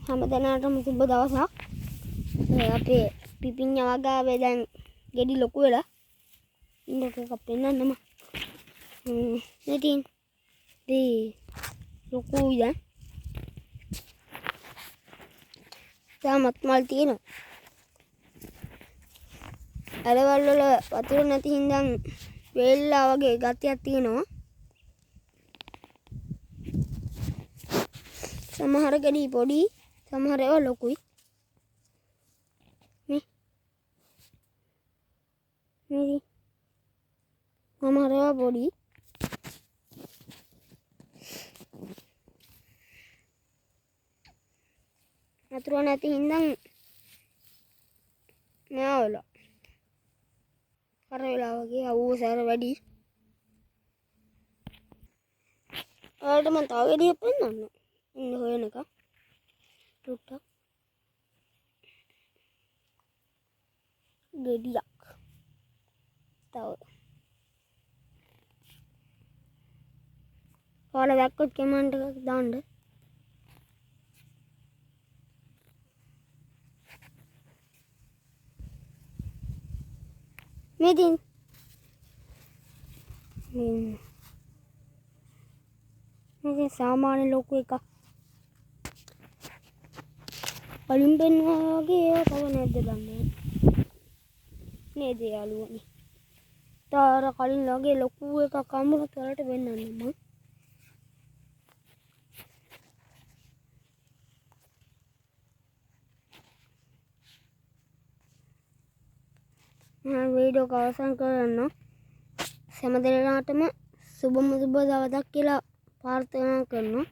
හැමදැනටම සුබ දවසක්. අපේ පිපිඤ්ඤා වගාවේ දැන් ගෙඩි ලොකු වෙලා ඉන්නක එකක් පෙන්නන්නම. ඉතින් ලොකුයි දැන්. තාමත් මල් තියෙනවා. අරවල් වල වතුර නැති හින්දා වේල්ලා වගේ ගතියක් තියෙනවා. සමහර ගෙඩි පොඩි, සමහර ඒවා ලොකුයි. මේ සමහර ඒවා පොඩි. වතුර නැති හින්දා නෑවල. අර වෙලා වගේ අවුව සැර වැඩි. ඔයාලට මම තව ගෙඩියක් පෙන්නන්න. ඉන්න හොයන එක. ටුට්ටක්. ගෙඩියක්. තව. ඔයාලා දැක්කොත් කමෙන්ට් එකක් දාන්න. මේදින් මේක සාමාන්‍ය ලොකු එකක්. කලින් පෙන්නුවා වගේ ඒවා තව නැද්ද දන්නේ නේද යාළුවනේ. තව කලින් වගේ ලොකු එකක් අමුණත් වලට වෙන්නන්නේ මම. මම වීඩියෝ එක අවසන් කරන්න. හැම දිනකටම සුබම සුබ දවසක් කියලා ප්‍රාර්ථනා කරනවා.